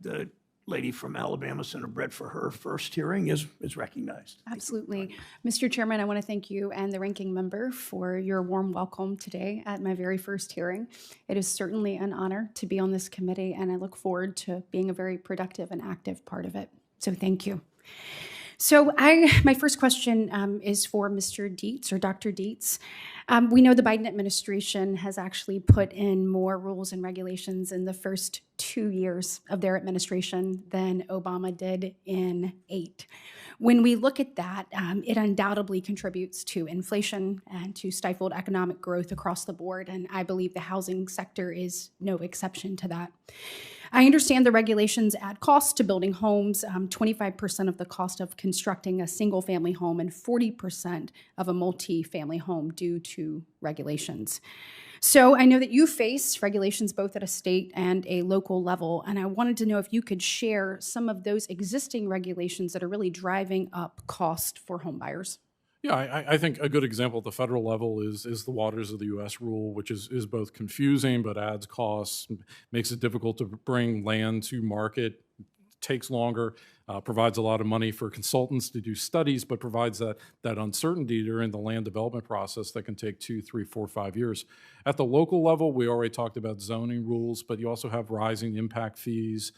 the lady from Alabama, Senator Britt, for her first hearing is recognized. Absolutely. Mr. Chairman, I want to thank you and the ranking member for your warm welcome today at my very first hearing. It is certainly an honor to be on this committee, and I look forward to being a very productive and active part of it. So thank you. So my first question is for Mr. Dietz or Dr. Dietz. We know the Biden administration has actually put in more rules and regulations in the first 2 years of their administration than Obama did in 8. When we look at that, it undoubtedly contributes to inflation and to stifled economic growth across the board, and I believe the housing sector is no exception to that. I understand the regulations add cost to building homes, 25% of the cost of constructing a single-family home and 40% of a multi-family home due to regulations. So I know that you face regulations both at a state and a local level, and I wanted to know if you could share some of those existing regulations that are really driving up cost for home buyers. Yeah, I think a good example at the federal level is the Waters of the U.S. rule, which is both confusing but adds costs, makes it difficult to bring land to market, takes longer, provides a lot of money for consultants to do studies, but provides that uncertainty during the land development process that can take 2, 3, 4, 5 years. At the local level, we already talked about zoning rules, but you also have rising impact fees,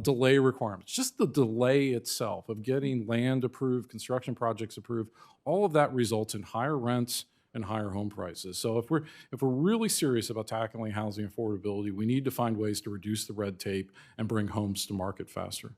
delay requirements. Just the delay itself of getting land approved, construction projects approved, all of that results in higher rents and higher home prices. So if we're really serious about tackling housing affordability, we need to find ways to reduce the red tape and bring homes to market faster.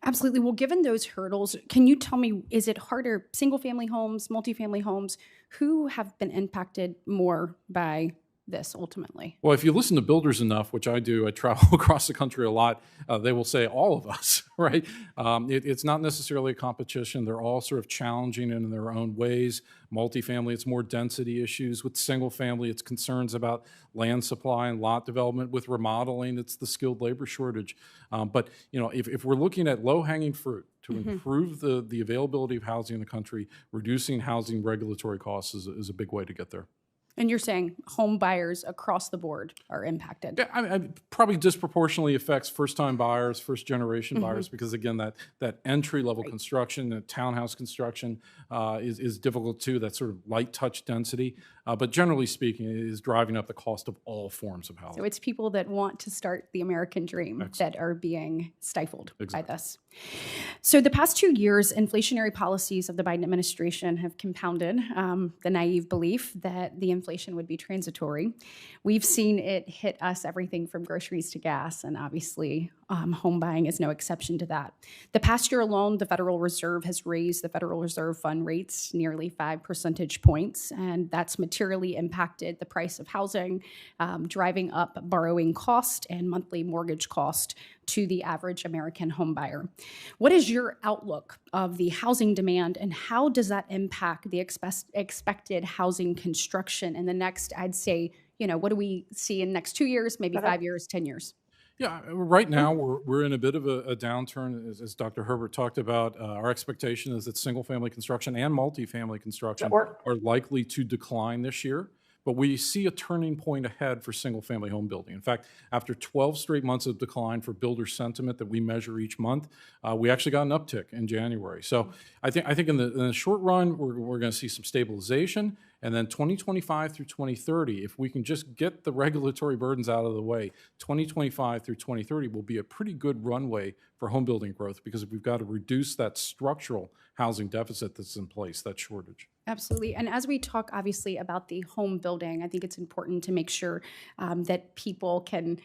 Absolutely. Well, given those hurdles, can you tell me, is it harder, single-family homes, multifamily homes, who have been impacted more by this ultimately? Well, if you listen to builders enough, which I do, I travel across the country a lot, they will say all of us, right? It's not necessarily a competition. They're all sort of challenging in their own ways. Multifamily, it's more density issues. With single family, it's concerns about land supply and lot development. With remodeling, it's the skilled labor shortage. But if we're looking at low-hanging fruit to improve the availability of housing in the country, reducing housing regulatory costs is a big way to get there. And you're saying home buyers across the board are impacted? Yeah, I probably disproportionately affects first-time buyers, first-generation buyers, because again, that entry-level construction, that townhouse construction is difficult too. That sort of light touch density, but generally speaking, it is driving up the cost of all forms of housing. So it's people that want to start the American dream that are being stifled by this. So the past 2 years, inflationary policies of the Biden administration have compounded the naive belief that the inflation would be transitory. We've seen it hit us everything from groceries to gas, and obviously home buying is no exception to that. The past year alone, the Federal Reserve has raised the Federal Reserve fund rates nearly 5 percentage points, and that's materially impacted the price of housing, driving up borrowing cost and monthly mortgage cost to the average American home buyer. What is your outlook of the housing demand, and how does that impact the expected housing construction in the next, I'd say, what do we see in the next 2 years, maybe 5 years, 10 years? Yeah, right now we're in a bit of a downturn, as Dr. Herbert talked about. Our expectation is that single-family construction and multifamily construction are likely to decline this year. But we see a turning point ahead for single-family home building. In fact, after 12 straight months of decline for builder sentiment that we measure each month, we actually got an uptick in January. So I think in the short run, we're going to see some stabilization. And then 2025 through 2030, if we can just get the regulatory burdens out of the way, 2025 through 2030 will be a pretty good runway for home building growth, because we've got to reduce that structural housing deficit that's in place, that shortage. Absolutely. And as we talk, obviously, about the home building, I think it's important to make sure that people can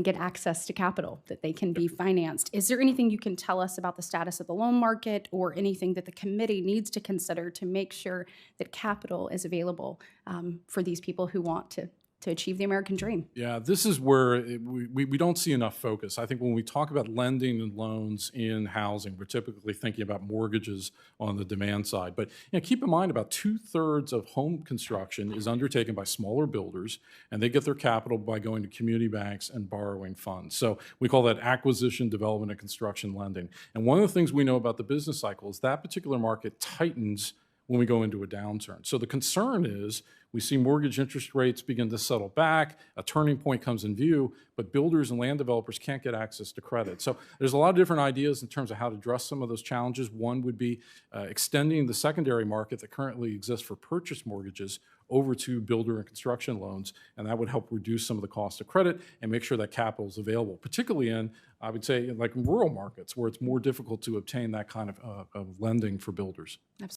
get access to capital, that they can be financed. Is there anything you can tell us about the status of the loan market, or anything that the committee needs to consider to make sure that capital is available for these people who want to achieve the American dream? Yeah, this is where we don't see enough focus. I think when we talk about lending and loans in housing, we're typically thinking about mortgages on the demand side. But keep in mind, about 2/3 of home construction is undertaken by smaller builders, and they get their capital by going to community banks and borrowing funds. So we call that acquisition, development, and construction lending. And one of the things we know about the business cycle is that particular market tightens when we go into a downturn. So the concern is we see mortgage interest rates begin to settle back, a turning point comes in view, but builders and land developers can't get access to credit. So there's a lot of different ideas in terms of how to address some of those challenges. One would be extending the secondary market that currently exists for purchase mortgages over to builder and construction loans, and that would help reduce some of the cost of credit and make sure that capital is available, particularly in, I would say, like rural markets where it's more difficult to obtain that kind of lending for builders.